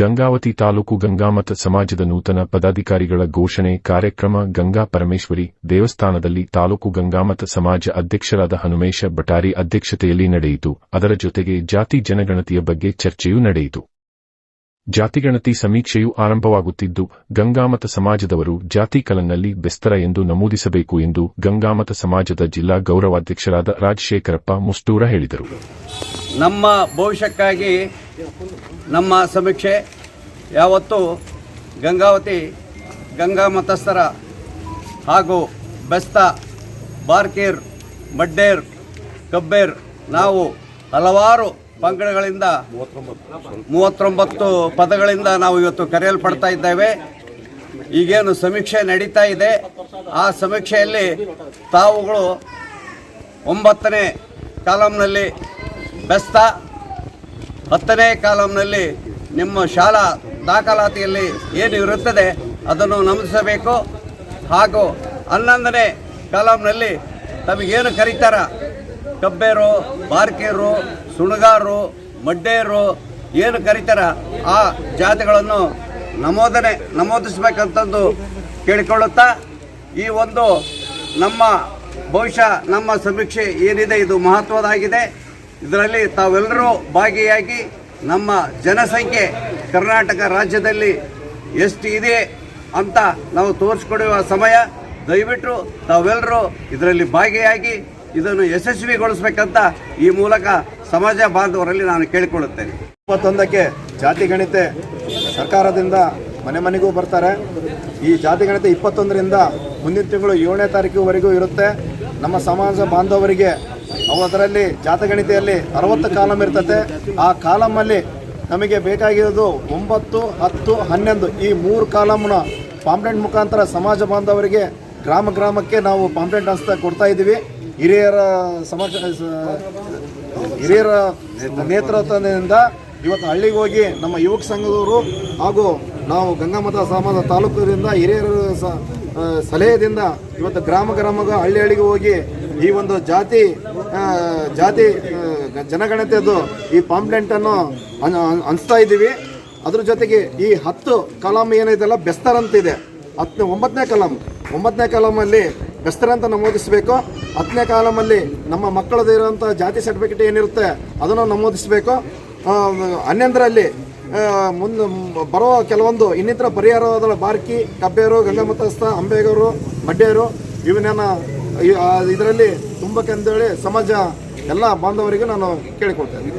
ಗಂಗಾವತಿ ತಾಲೂಕು ಗಂಗಾಮತ ಸಮಾಜದ ನೂತನ ಪದಾಧಿಕಾರಿಗಳ ಘೋಷಣೆ ಕಾರ್ಯಕ್ರಮ ಗಂಗಾ ಪರಮೇಶ್ವರಿ ದೇವಸ್ಥಾನದಲ್ಲಿ ತಾಲೂಕು ಗಂಗಾಮತ ಸಮಾಜ ಅಧ್ಯಕ್ಷರಾದ ಹನುಮೇಶ ಬಟಾರಿ ಅಧ್ಯಕ್ಷತೆಯಲ್ಲಿ ನಡೆಯಿತು. ಅದರ ಜೊತೆಗೆ ಜಾತಿ ಜನಗಣತಿಯ ಬಗ್ಗೆ ಚರ್ಚೆಯೂ ನಡೆಯಿತು. ಜಾತಿಗಣತಿ ಸಮೀಕ್ಷೆಯು ಆರಂಭವಾಗುತ್ತಿದ್ದು, ಗಂಗಾಮತ ಸಮಾಜದವರು ಜಾತಿ ಕಲಂನಲ್ಲಿ ಬೆಸ್ತರ ಎಂದು ನಮೂದಿಸಬೇಕು ಎಂದು ಗಂಗಾಮತ ಸಮಾಜದ ಜಿಲ್ಲಾ ಗೌರವಾಧ್ಯಕ್ಷರಾದ ರಾಜಶೇಖರಪ್ಪ ಮುಷ್ಟೂರ ಹೇಳಿದರು. ನಮ್ಮ ಭವಿಷ್ಯಕ್ಕಾಗಿ ನಮ್ಮ ಸಮೀಕ್ಷೆ ಯಾವತ್ತೂ ಗಂಗಾವತಿ ಗಂಗಾಮತಸ್ಥರ ಹಾಗೂ ಬೆಸ್ತ, ಬಾರ್ಕೇರ್, ಮಡ್ಡೇರ್, ಕಬ್ಬೇರ್ ನಾವು ಹಲವಾರು ಪಂಗಡಗಳಿಂದ 39 ಪದಗಳಿಂದ ನಾವು ಇವತ್ತು ಕರೆಯಲ್ಪಡ್ತಾ ಇದ್ದೇವೆ. ಈಗೇನು ಸಮೀಕ್ಷೆ ನಡೀತಾ ಇದೆ, ಆ ಸಮೀಕ್ಷೆಯಲ್ಲಿ ತಾವುಗಳು 9ನೇ ಕಾಲಂನಲ್ಲಿ ಬೆಸ್ತ, 10ನೇ ಕಾಲಂನಲ್ಲಿ ನಿಮ್ಮ ಶಾಲಾ ದಾಖಲಾತಿಯಲ್ಲಿ ಏನು ಇರುತ್ತದೆ ಅದನ್ನು ನಮೂದಿಸಬೇಕು. ಹಾಗೂ 11ನೇ ಕಾಲಂನಲ್ಲಿ ತಮಗೇನು ಕರೀತಾರ ಕಬ್ಬೇರು, ಬಾರ್ಕೇರು, ಸುಣಗಾರು, ಮಡ್ಡೇರು ಏನು ಕರೀತಾರ ಆ ಜಾತಿಗಳನ್ನು ನಮೂದಿಸಬೇಕಂತಂದು ಕೇಳಿಕೊಳ್ಳುತ್ತಾ, ಈ ಒಂದು ನಮ್ಮ ಬಹುಶಃ ನಮ್ಮ ಸಮೀಕ್ಷೆ ಏನಿದೆ ಇದು ಮಹತ್ವದಾಗಿದೆ. ಇದರಲ್ಲಿ ತಾವೆಲ್ಲರೂ ಭಾಗಿಯಾಗಿ ನಮ್ಮ ಜನಸಂಖ್ಯೆ ಕರ್ನಾಟಕ ರಾಜ್ಯದಲ್ಲಿ ಎಷ್ಟು ಇದೆ ಅಂತ ನಾವು ತೋರಿಸ್ಕೊಡುವ ಸಮಯ. ದಯವಿಟ್ಟು ತಾವೆಲ್ಲರೂ ಇದರಲ್ಲಿ ಭಾಗಿಯಾಗಿ ಇದನ್ನು ಯಶಸ್ವಿಗೊಳಿಸಬೇಕಂತ ಈ ಮೂಲಕ ಸಮಾಜ ಬಾಂಧವರಲ್ಲಿ ನಾನು ಕೇಳಿಕೊಳ್ಳುತ್ತೇನೆ. 21ಕ್ಕೆ ಜಾತಿ ಗಣತಿ ಸರ್ಕಾರದಿಂದ ಮನೆ ಮನೆಗೂ ಬರ್ತಾರೆ. ಈ ಜಾತಿ ಗಣತಿ 21ರಿಂದ ಮುಂದಿನ ತಿಂಗಳು 7ನೇ ತಾರೀಕುವರೆಗೂ ಇರುತ್ತೆ. ನಮ್ಮ ಸಮಾಜ ಬಾಂಧವರಿಗೆ ಅದರಲ್ಲಿ ಜಾತಿ ಗಣತಿಯಲ್ಲಿ 60 ಕಾಲಮ್ ಇರ್ತದೆ. ಆ ಕಾಲಮಲ್ಲಿ ನಮಗೆ ಬೇಕಾಗಿರೋದು 9, 10, 11 ಈ 3 ಕಾಲಮ್ನ ಪಾಂಪ್ಲೆಂಟ್ ಮುಖಾಂತರ ಸಮಾಜ ಬಾಂಧವರಿಗೆ ಗ್ರಾಮಕ್ಕೆ ನಾವು ಪಾಂಪ್ಲೆಂಟ್ ಹಂಚ್ತಾ ಕೊಡ್ತಾ ಇದ್ದೀವಿ. ಹಿರಿಯರ ನೇತೃತ್ವದಿಂದ ಇವತ್ತು ಹಳ್ಳಿಗೆ ಹೋಗಿ ನಮ್ಮ ಯುವಕ ಸಂಘದವರು ಹಾಗೂ ನಾವು ಗಂಗಾಮತ ಸಮಾಜ ತಾಲೂಕಿನಿಂದ ಹಿರಿಯರ ಸಲಹೆಯಿಂದ ಇವತ್ತು ಗ್ರಾಮಕ್ಕೆ ಹಳ್ಳಿಗೆ ಹೋಗಿ ಈ ಒಂದು ಜಾತಿ ಜನಗಣತಿಯದು ಈ ಪಾಂಪ್ಲೆಂಟನ್ನು ಹಂಚ್ತಾ ಇದ್ದೀವಿ. ಅದ್ರ ಜೊತೆಗೆ ಈ 10 ಕಾಲಮ್ ಏನಿದೆಲ್ಲ ಬೆಸ್ತರ್ ಅಂತಿದೆ. 9ನೇ ಕಾಲಮಲ್ಲಿ ಬೆಸ್ತರ ಅಂತ ನಮೂದಿಸಬೇಕು. 10ನೇ ಕಾಲಮಲ್ಲಿ ನಮ್ಮ ಮಕ್ಕಳದ್ದು ಇರುವಂಥ ಜಾತಿ ಸರ್ಟಿಫಿಕೇಟ್ ಏನಿರುತ್ತೆ ಅದನ್ನು ನಮೂದಿಸಬೇಕು. 11ರಲ್ಲಿ ಬರೋ ಕೆಲವೊಂದು ಇನ್ನಿತರ ಪರಿಹಾರವಾದ ಬಾರ್ಕಿ, ಕಬ್ಬೇರು, ಗಂಗಾಮತಸ್ಥ, ಅಂಬೇಗರು, ಮಡ್ಡೇರು ಇವನ್ನ ಇದರಲ್ಲಿ ತುಂಬಬೇಕಂತೇಳಿ ಸಮಾಜ ಎಲ್ಲ ಬಾಂಧವರಿಗೂ ನಾನು ಕೇಳಿಕೊಳ್ತೇನೆ.